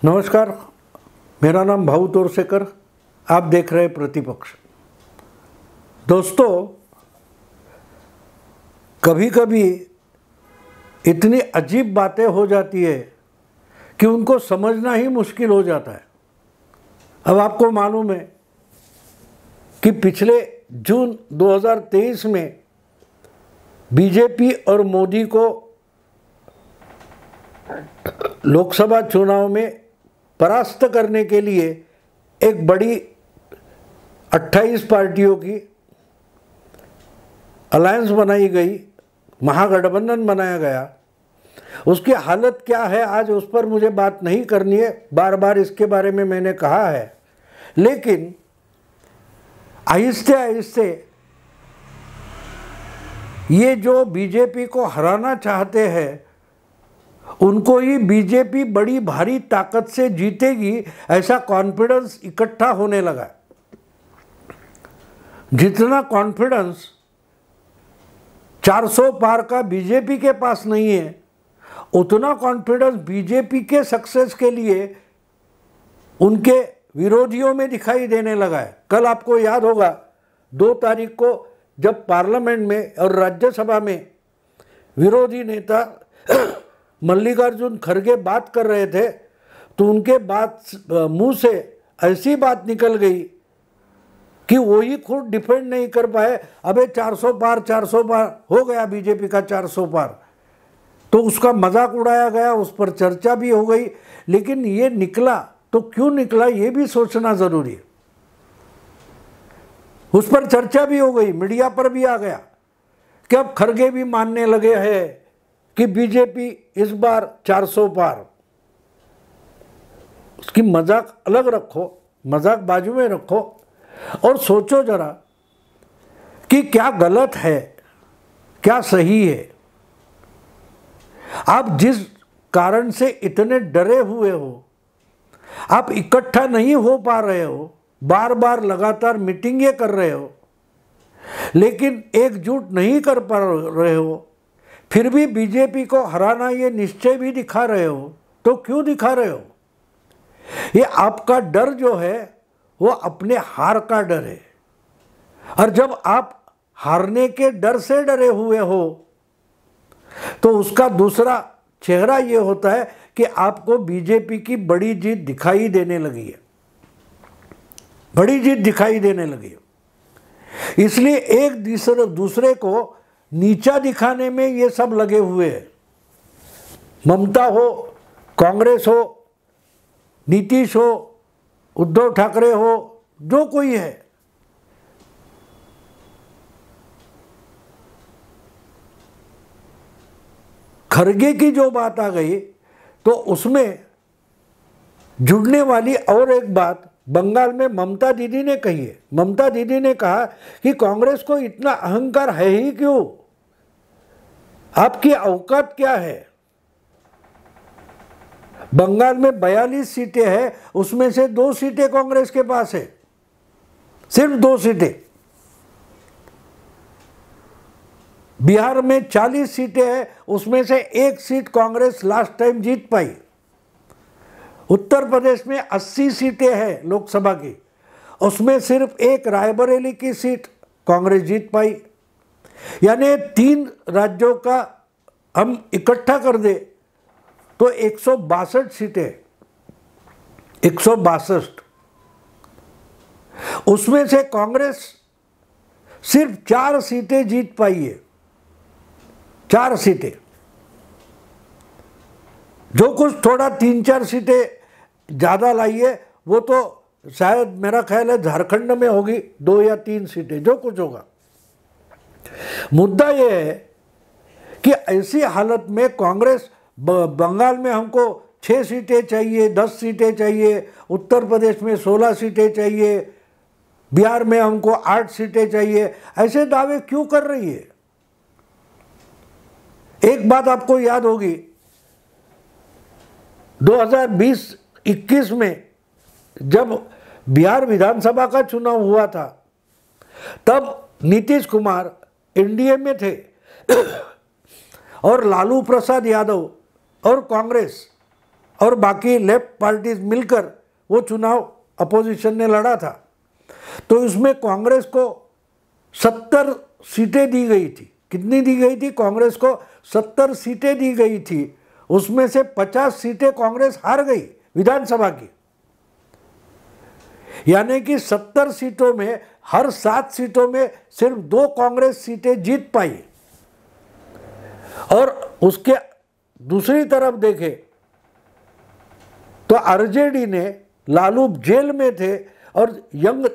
नमस्कार, मेरा नाम भाऊ तोरसेकर। आप देख रहे हैं प्रतिपक्ष। दोस्तों, कभी कभी इतनी अजीब बातें हो जाती है कि उनको समझना ही मुश्किल हो जाता है। अब आपको मालूम है कि पिछले जून 2023 में बीजेपी और मोदी को लोकसभा चुनाव में परास्त करने के लिए एक बड़ी 28 पार्टियों की अलायंस बनाई गई, महागठबंधन बनाया गया। उसकी हालत क्या है आज उस पर मुझे बात नहीं करनी है, बार बार इसके बारे में मैंने कहा है। लेकिन आहिस्ते आहिस्ते ये जो बीजेपी को हराना चाहते हैं उनको ही बीजेपी बड़ी भारी ताकत से जीतेगी, ऐसा कॉन्फिडेंस इकट्ठा होने लगा। जितना कॉन्फिडेंस 400 पार का बीजेपी के पास नहीं है, उतना कॉन्फिडेंस बीजेपी के सक्सेस के लिए उनके विरोधियों में दिखाई देने लगा है। कल आपको याद होगा 2 तारीख को जब पार्लियामेंट में और राज्यसभा में विरोधी नेता मल्लिकार्जुन खड़गे बात कर रहे थे तो उनके मुंह से ऐसी बात निकल गई कि वो ही खुद डिफेंड नहीं कर पाए। अबे 400 पार हो गया बीजेपी का 400 पार, तो उसका मजाक उड़ाया गया, उस पर चर्चा भी हो गई। लेकिन ये निकला तो क्यों निकला ये भी सोचना जरूरी है। उस पर चर्चा भी हो गई, मीडिया पर भी आ गया कि अब खड़गे भी मानने लगे हैं कि बीजेपी इस बार 400 पार। उसकी मजाक अलग रखो, मजाक बाजू में रखो और सोचो जरा कि क्या गलत है, क्या सही है। आप जिस कारण से इतने डरे हुए हो, आप इकट्ठा नहीं हो पा रहे हो, बार बार लगातार मीटिंगें कर रहे हो, लेकिन एकजुट नहीं कर पा रहे हो, फिर भी बीजेपी को हराना ये निश्चय भी दिखा रहे हो, तो क्यों दिखा रहे हो? ये आपका डर जो है वो अपने हार का डर है। और जब आप हारने के डर से डरे हुए हो तो उसका दूसरा चेहरा ये होता है कि आपको बीजेपी की बड़ी जीत दिखाई देने लगी है, बड़ी जीत दिखाई देने लगी है। इसलिए एक दूसरे को नीचा दिखाने में ये सब लगे हुए हैं। ममता हो, कांग्रेस हो, नीतीश हो, उद्धव ठाकरे हो, जो कोई है। खड़गे की जो बात आ गई तो उसमें जुड़ने वाली और एक बात बंगाल में ममता दीदी ने कही है। ममता दीदी ने कहा कि कांग्रेस को इतना अहंकार है ही क्यों, आपकी औकात क्या है। बंगाल में 42 सीटें हैं, उसमें से 2 सीटें कांग्रेस के पास है, सिर्फ 2 सीटें। बिहार में 40 सीटें हैं, उसमें से 1 सीट कांग्रेस लास्ट टाइम जीत पाई। उत्तर प्रदेश में 80 सीटें हैं लोकसभा की, उसमें सिर्फ 1 रायबरेली की सीट कांग्रेस जीत पाई। यानी 3 राज्यों का हम इकट्ठा कर दे तो 162 सीटें, 162। उसमें से कांग्रेस सिर्फ 4 सीटें जीत पाई है, 4 सीटें। जो कुछ थोड़ा 3-4 सीटें ज़्यादा लाई है वो तो शायद मेरा ख्याल है झारखंड में होगी 2 या 3 सीटें, जो कुछ होगा। मुद्दा ये है कि ऐसी हालत में कांग्रेस बंगाल में हमको 6 सीटें चाहिए, 10 सीटें चाहिए, उत्तर प्रदेश में 16 सीटें चाहिए, बिहार में हमको 8 सीटें चाहिए, ऐसे दावे क्यों कर रही है? एक बात आपको याद होगी, 2020-21 में जब बिहार विधानसभा का चुनाव हुआ था तब नीतीश कुमार एनडीए में थे और लालू प्रसाद यादव और कांग्रेस और बाकी लेफ्ट पार्टीज मिलकर वो चुनाव अपोजिशन ने लड़ा था। तो उसमें कांग्रेस को 70 सीटें दी गई थी। कितनी दी गई थी? कांग्रेस को 70 सीटें दी गई थी। उसमें से 50 सीटें कांग्रेस हार गई विधानसभा की, यानी कि 70 सीटों में हर 7 सीटों में सिर्फ 2 कांग्रेस सीटें जीत पाई। और उसके दूसरी तरफ देखे तो आरजेडी ने, लालू जेल में थे और यंग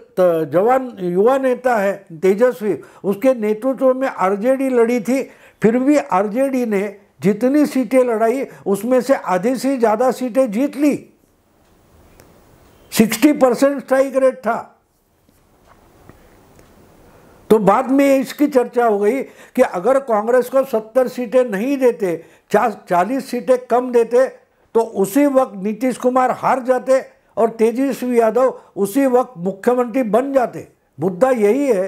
जवान युवा नेता है तेजस्वी, उसके नेतृत्व में आरजेडी लड़ी थी। फिर भी आरजेडी ने जितनी सीटें लड़ाई उसमें से आधी से ज़्यादा सीटें जीत ली। 60% स्ट्राइक रेट था। तो बाद में इसकी चर्चा हो गई कि अगर कांग्रेस को 70 सीटें नहीं देते, 40 सीटें कम देते, तो उसी वक्त नीतीश कुमार हार जाते और तेजस्वी यादव उसी वक्त मुख्यमंत्री बन जाते। मुद्दा यही है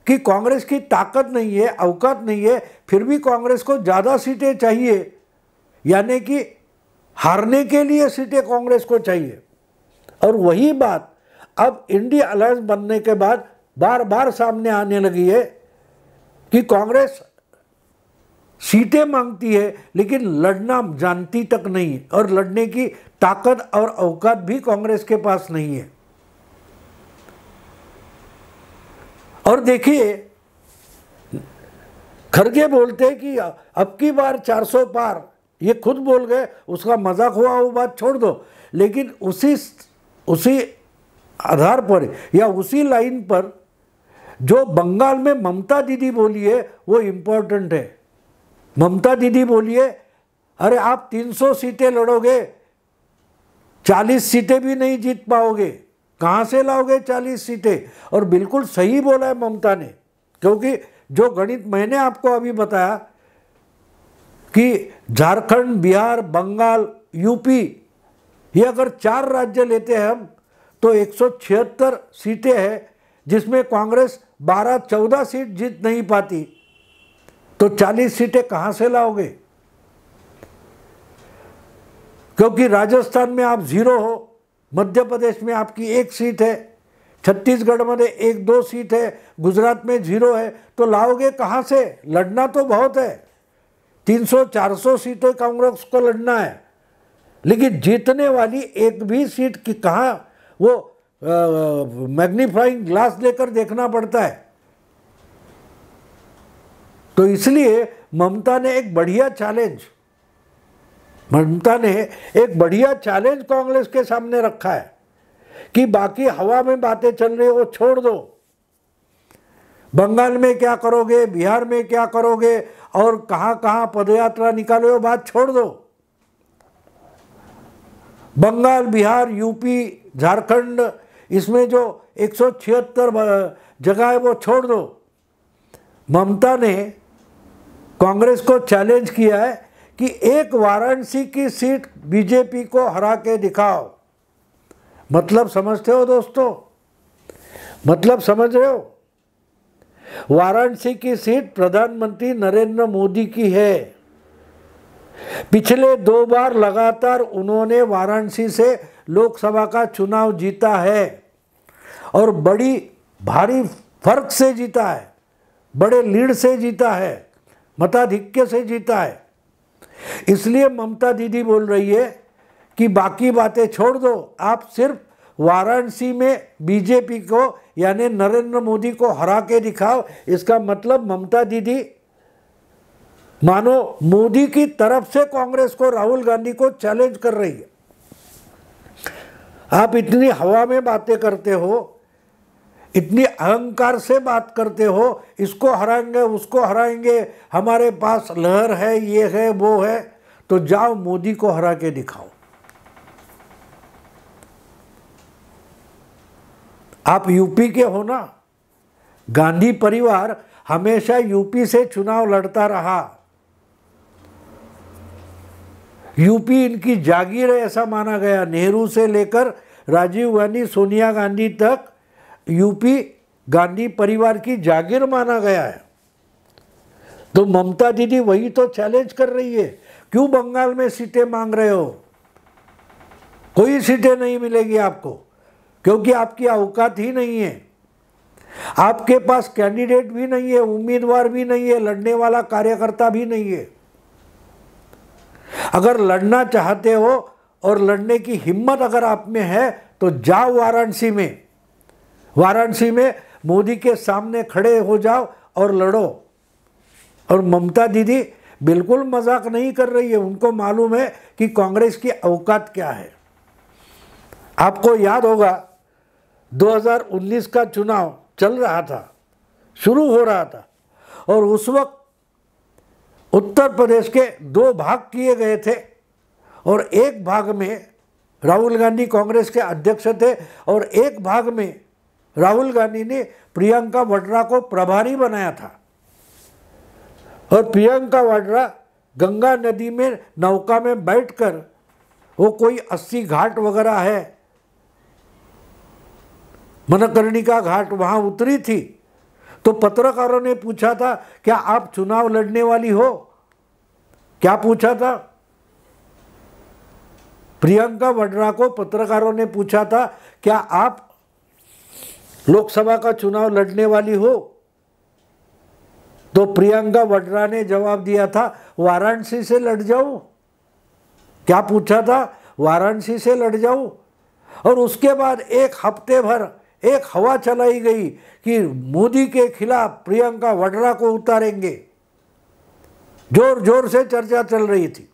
कि कांग्रेस की ताकत नहीं है, औकात नहीं है, फिर भी कांग्रेस को ज़्यादा सीटें चाहिए, यानी कि हारने के लिए सीटें कांग्रेस को चाहिए। और वही बात अब इंडिया अलायंस बनने के बाद बार बार सामने आने लगी है कि कांग्रेस सीटें मांगती है लेकिन लड़ना जानती तक नहीं, और लड़ने की ताकत और औकात भी कांग्रेस के पास नहीं है। और देखिए, खड़गे बोलते हैं कि अब की बार 400 पार, ये खुद बोल गए, उसका मजाक हुआ वो बात छोड़ दो, लेकिन उसी आधार पर या उसी लाइन पर जो बंगाल में ममता दीदी बोली है वो इम्पोर्टेंट है। ममता दीदी बोली है, अरे आप 300 सीटें लड़ोगे, 40 सीटें भी नहीं जीत पाओगे, कहाँ से लाओगे 40 सीटें? और बिल्कुल सही बोला है ममता ने, क्योंकि जो गणित मैंने आपको अभी बताया कि झारखंड, बिहार, बंगाल, यूपी, ये अगर 4 राज्य लेते हैं हम तो 176 सीटें हैं, जिसमें कांग्रेस 12-14 सीट जीत नहीं पाती, तो 40 सीटें कहाँ से लाओगे? क्योंकि राजस्थान में आप 0 हो, मध्य प्रदेश में आपकी 1 सीट है, छत्तीसगढ़ में 1-2 सीट है, गुजरात में 0 है, तो लाओगे कहाँ से? लड़ना तो बहुत है, 300-400 सीटें कांग्रेस को लड़ना है, लेकिन जीतने वाली एक भी सीट की कहाँ, वो मैग्नीफाइंग ग्लास लेकर देखना पड़ता है। तो इसलिए ममता ने एक बढ़िया चैलेंज कांग्रेस के सामने रखा है कि बाकी हवा में बातें चल रही है वो छोड़ दो, बंगाल में क्या करोगे, बिहार में क्या करोगे और कहाँ कहाँ पदयात्रा निकालो, बात छोड़ दो। बंगाल, बिहार, यूपी, झारखंड, इसमें जो 176 जगह है वो छोड़ दो। ममता ने कांग्रेस को चैलेंज किया है कि एक वाराणसी की सीट बीजेपी को हरा के दिखाओ। मतलब समझते हो दोस्तों? मतलब समझ रहे हो? वाराणसी की सीट प्रधानमंत्री नरेंद्र मोदी की है। पिछले 2 बार लगातार उन्होंने वाराणसी से लोकसभा का चुनाव जीता है और बड़ी भारी फर्क से जीता है, बड़े लीड से जीता है, मताधिक्य से जीता है। इसलिए ममता दीदी बोल रही है कि बाकी बातें छोड़ दो, आप सिर्फ वाराणसी में बीजेपी को यानी नरेंद्र मोदी को हरा के दिखाओ। इसका मतलब ममता दीदी मानो मोदी की तरफ से कांग्रेस को, राहुल गांधी को चैलेंज कर रही है। आप इतनी हवा में बातें करते हो, इतनी अहंकार से बात करते हो, इसको हराएंगे, उसको हराएंगे, हमारे पास लहर है, ये है, वो है, तो जाओ मोदी को हरा के दिखाओ। आप यूपी के हो ना, गांधी परिवार हमेशा यूपी से चुनाव लड़ता रहा, यूपी इनकी जागीर है ऐसा माना गया। नेहरू से लेकर राजीव गांधी, सोनिया गांधी तक यूपी गांधी परिवार की जागीर माना गया है। तो ममता दीदी वही तो चैलेंज कर रही है, क्यों बंगाल में सीटें मांग रहे हो? कोई सीटें नहीं मिलेगी आपको, क्योंकि आपकी औकात ही नहीं है। आपके पास कैंडिडेट भी नहीं है, उम्मीदवार भी नहीं है, लड़ने वाला कार्यकर्ता भी नहीं है। अगर लड़ना चाहते हो और लड़ने की हिम्मत अगर आप में है तो जाओ वाराणसी में। वाराणसी में मोदी के सामने खड़े हो जाओ और लड़ो। और ममता दीदी बिल्कुल मजाक नहीं कर रही है, उनको मालूम है कि कांग्रेस की औकात क्या है। आपको याद होगा 2019 का चुनाव चल रहा था, शुरू हो रहा था, और उस वक्त उत्तर प्रदेश के 2 भाग किए गए थे और एक भाग में राहुल गांधी कांग्रेस के अध्यक्ष थे और एक भाग में राहुल गांधी ने प्रियंका वाड्रा को प्रभारी बनाया था। और प्रियंका वाड्रा गंगा नदी में नौका में बैठकर, वो कोई 80 घाट वगैरह है, मनकर्णिका घाट, वहां उतरी थी। तो पत्रकारों ने पूछा था क्या आप चुनाव लड़ने वाली हो? क्या पूछा था? प्रियंका वाड्रा को पत्रकारों ने पूछा था क्या आप लोकसभा का चुनाव लड़ने वाली हो? तो प्रियंका वाड्रा ने जवाब दिया था वाराणसी से लड़ जाऊं। क्या पूछा था? वाराणसी से लड़ जाऊं। और उसके बाद एक हफ्ते भर एक हवा चलाई गई कि मोदी के खिलाफ प्रियंका वाड्रा को उतारेंगे। जोर जोर से चर्चा चल रही थी।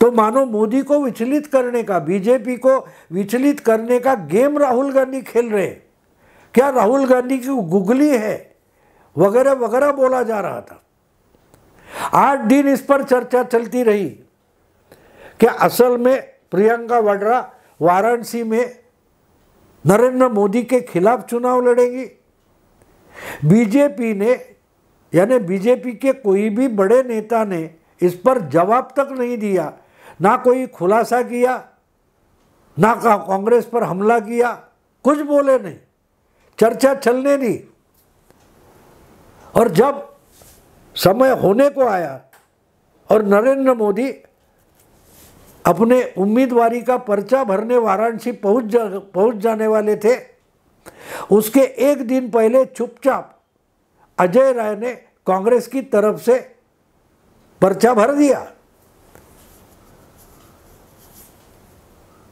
तो मानो मोदी को विचलित करने का, बीजेपी को विचलित करने का गेम राहुल गांधी खेल रहे। क्या राहुल गांधी की गुगली है वगैरह वगैरह बोला जा रहा था। 8 दिन इस पर चर्चा चलती रही कि असल में प्रियंका वाड्रा वाराणसी में नरेंद्र मोदी के खिलाफ चुनाव लड़ेंगी। बीजेपी ने, यानी बीजेपी के कोई भी बड़े नेता ने इस पर जवाब तक नहीं दिया, ना कोई खुलासा किया, ना कांग्रेस पर हमला किया, कुछ बोले नहीं, चर्चा चलने दी। और जब समय होने को आया और नरेंद्र मोदी अपने उम्मीदवारी का पर्चा भरने वाराणसी पहुंच जाने वाले थे, उसके एक दिन पहले चुपचाप अजय राय ने कांग्रेस की तरफ से पर्चा भर दिया।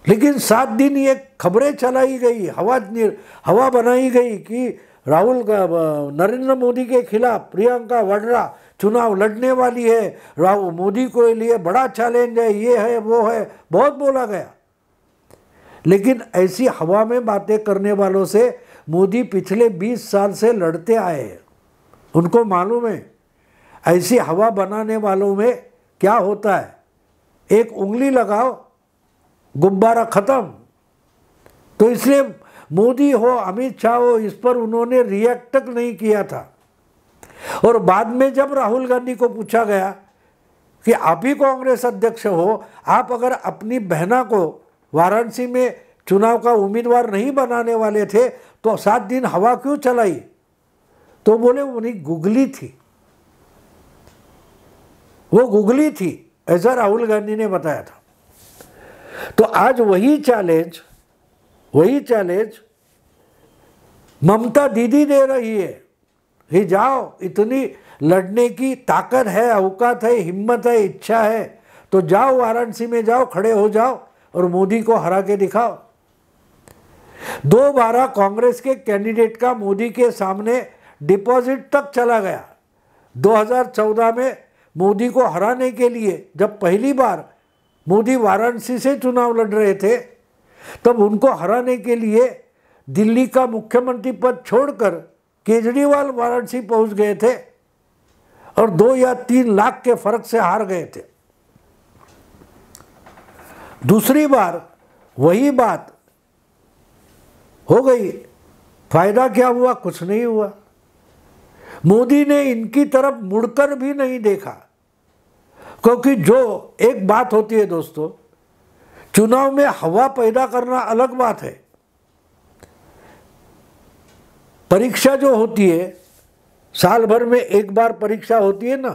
लेकिन 7 दिन ये खबरें चलाई गई, हवा बनाई गई कि नरेंद्र मोदी के खिलाफ प्रियंका वाड्रा चुनाव लड़ने वाली है, राहुल मोदी के लिए बड़ा चैलेंज है, ये है वो है, बहुत बोला गया। लेकिन ऐसी हवा में बातें करने वालों से मोदी पिछले 20 साल से लड़ते आए हैं। उनको मालूम है ऐसी हवा बनाने वालों में क्या होता है, एक उंगली लगाओ गुब्बारा खत्म। तो इसलिए मोदी हो, अमित शाह हो, इस पर उन्होंने रिएक्ट तक नहीं किया था। और बाद में जब राहुल गांधी को पूछा गया कि आप ही कांग्रेस अध्यक्ष हो, आप अगर अपनी बहना को वाराणसी में चुनाव का उम्मीदवार नहीं बनाने वाले थे तो 7 दिन हवा क्यों चलाई? तो बोले उन्हीं गुगली थी, वो गुगली थी, ऐसा राहुल गांधी ने बताया था। तो आज वही चैलेंज ममता दीदी दे रही है कि जाओ, इतनी लड़ने की ताकत है, औकात है, हिम्मत है, इच्छा है, तो जाओ वाराणसी में जाओ, खड़े हो जाओ और मोदी को हरा के दिखाओ। 2 बार कांग्रेस के कैंडिडेट का मोदी के सामने डिपॉजिट तक चला गया। 2014 में मोदी को हराने के लिए जब पहली बार मोदी वाराणसी से चुनाव लड़ रहे थे, तब उनको हराने के लिए दिल्ली का मुख्यमंत्री पद छोड़कर केजरीवाल वाराणसी पहुंच गए थे और 2 या 3 लाख के फर्क से हार गए थे। दूसरी बार वही बात हो गई, फायदा क्या हुआ? कुछ नहीं हुआ। मोदी ने इनकी तरफ मुड़कर भी नहीं देखा, क्योंकि जो एक बात होती है दोस्तों, चुनाव में हवा पैदा करना अलग बात है। परीक्षा जो होती है, साल भर में एक बार परीक्षा होती है ना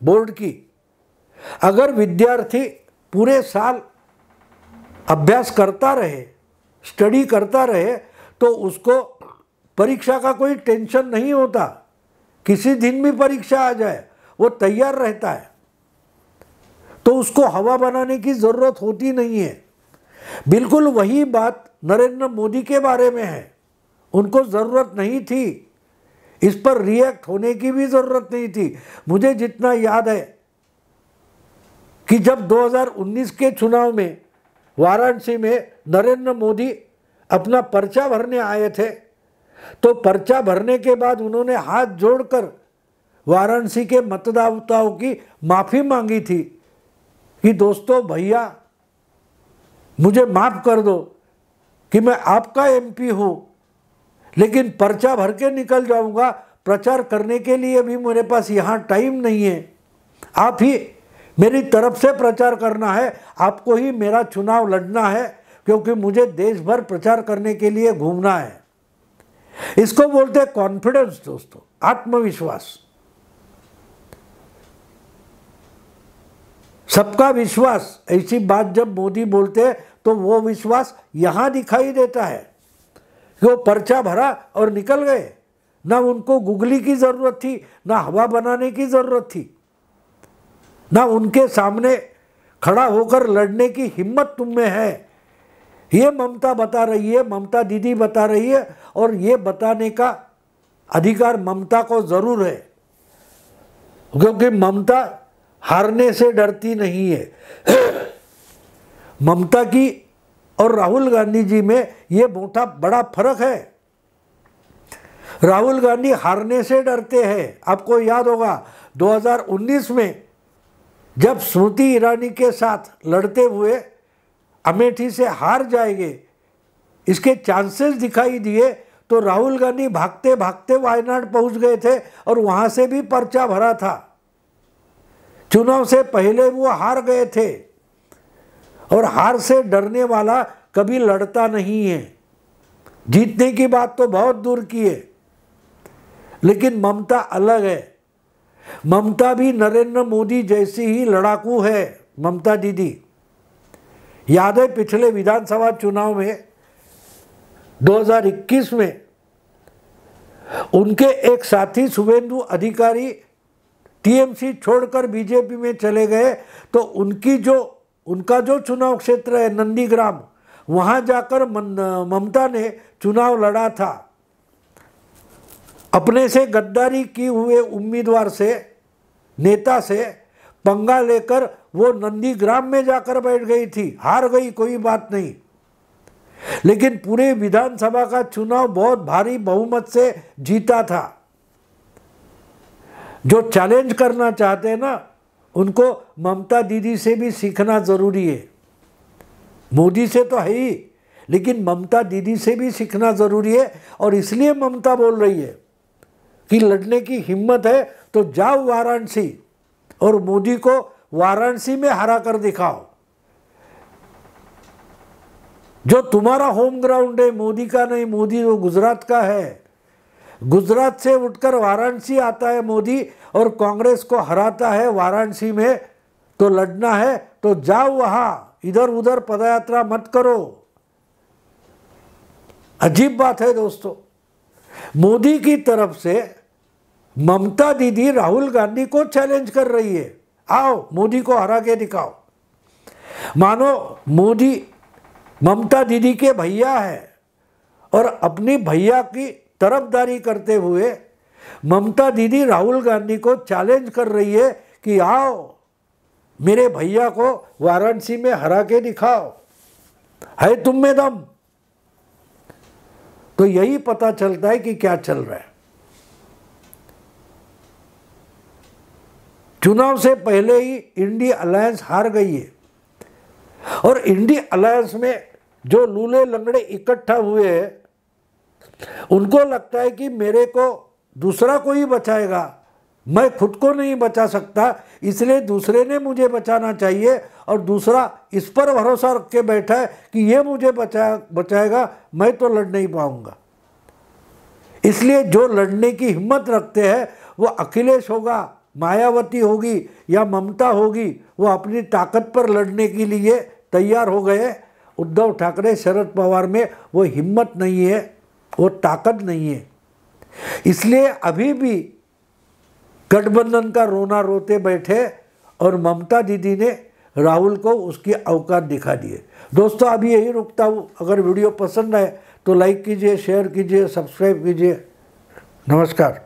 बोर्ड की, अगर विद्यार्थी पूरे साल अभ्यास करता रहे, स्टडी करता रहे, तो उसको परीक्षा का कोई टेंशन नहीं होता। किसी दिन भी परीक्षा आ जाए वो तैयार रहता है, तो उसको हवा बनाने की ज़रूरत होती नहीं है। बिल्कुल वही बात नरेंद्र मोदी के बारे में है। उनको ज़रूरत नहीं थी, इस पर रिएक्ट होने की भी ज़रूरत नहीं थी। मुझे जितना याद है कि जब 2019 के चुनाव में वाराणसी में नरेंद्र मोदी अपना पर्चा भरने आए थे, तो पर्चा भरने के बाद उन्होंने हाथ जोड़कर वाराणसी के मतदाताओं की माफ़ी मांगी थी कि दोस्तों, भैया मुझे माफ़ कर दो कि मैं आपका एमपी हूँ, लेकिन पर्चा भर के निकल जाऊँगा, प्रचार करने के लिए भी मेरे पास यहाँ टाइम नहीं है। आप ही मेरी तरफ से प्रचार करना है, आपको ही मेरा चुनाव लड़ना है, क्योंकि मुझे देश भर प्रचार करने के लिए घूमना है। इसको बोलते हैं कॉन्फिडेंस दोस्तों, आत्मविश्वास, सबका विश्वास। ऐसी बात जब मोदी बोलते हैं तो वो विश्वास यहाँ दिखाई देता है कि वो पर्चा भरा और निकल गए। ना उनको गुगली की ज़रूरत थी, ना हवा बनाने की ज़रूरत थी, ना उनके सामने खड़ा होकर लड़ने की हिम्मत तुम में है। ये ममता बता रही है, ममता दीदी बता रही है, और ये बताने का अधिकार ममता को ज़रूर है, क्योंकि ममता हारने से डरती नहीं है। ममता की और राहुल गांधी जी में ये मोटा बड़ा फर्क है। राहुल गांधी हारने से डरते हैं। आपको याद होगा 2019 में जब स्मृति ईरानी के साथ लड़ते हुए अमेठी से हार जाएंगे, इसके चांसेस दिखाई दिए, तो राहुल गांधी भागते भागते वायनाड पहुंच गए थे और वहां से भी पर्चा भरा था। चुनाव से पहले वो हार गए थे, और हार से डरने वाला कभी लड़ता नहीं है। जीतने की बात तो बहुत दूर की है, लेकिन ममता अलग है। ममता भी नरेंद्र मोदी जैसी ही लड़ाकू है। ममता दीदी, याद है पिछले विधानसभा चुनाव में 2021 में उनके एक साथी शुभेंदु अधिकारी टीएमसी छोड़कर बीजेपी में चले गए, तो उनका जो चुनाव क्षेत्र है नंदीग्राम, वहां जाकर ममता ने चुनाव लड़ा था। अपने से गद्दारी किए हुए उम्मीदवार से, नेता से पंगा लेकर वो नंदीग्राम में जाकर बैठ गई थी। हार गई, कोई बात नहीं, लेकिन पूरे विधानसभा का चुनाव बहुत भारी बहुमत से जीता था। जो चैलेंज करना चाहते हैं ना, उनको ममता दीदी से भी सीखना जरूरी है। मोदी से तो है ही, लेकिन ममता दीदी से भी सीखना जरूरी है। और इसलिए ममता बोल रही है कि लड़ने की हिम्मत है तो जाओ वाराणसी और मोदी को वाराणसी में हरा कर दिखाओ। जो तुम्हारा होम ग्राउंड है, मोदी का नहीं, मोदी वो गुजरात का है। गुजरात से उठकर वाराणसी आता है मोदी और कांग्रेस को हराता है वाराणसी में। तो लड़ना है तो जाओ वहां, इधर उधर पदयात्रा मत करो। अजीब बात है दोस्तों, मोदी की तरफ से ममता दीदी राहुल गांधी को चैलेंज कर रही है, आओ मोदी को हरा के दिखाओ। मानो मोदी ममता दीदी के भैया है, और अपनी भैया की तरफदारी करते हुए ममता दीदी राहुल गांधी को चैलेंज कर रही है कि आओ मेरे भैया को वाराणसी में हरा के दिखाओ, है तुम में दम। तो यही पता चलता है कि क्या चल रहा है। चुनाव से पहले ही इंडी अलायंस हार गई है, और इंडी अलायंस में जो लूले लंगड़े इकट्ठा हुए हैं, उनको लगता है कि मेरे को दूसरा कोई बचाएगा, मैं खुद को नहीं बचा सकता, इसलिए दूसरे ने मुझे बचाना चाहिए। और दूसरा इस पर भरोसा रख के बैठा है कि ये मुझे बचाएगा, मैं तो लड़ नहीं पाऊंगा। इसलिए जो लड़ने की हिम्मत रखते हैं वो अखिलेश होगा, मायावती होगी या ममता होगी, वो अपनी ताकत पर लड़ने के लिए तैयार हो गए उद्धव ठाकरे शरद पवार में वो हिम्मत नहीं है, वो ताकत नहीं है। इसलिए अभी भी गठबंधन का रोना रोते बैठे और ममता दीदी ने राहुल को उसकी औकात दिखा दी है। दोस्तों अभी यही रुकता हूँ। अगर वीडियो पसंद आए तो लाइक कीजिए, शेयर कीजिए, सब्सक्राइब कीजिए। नमस्कार।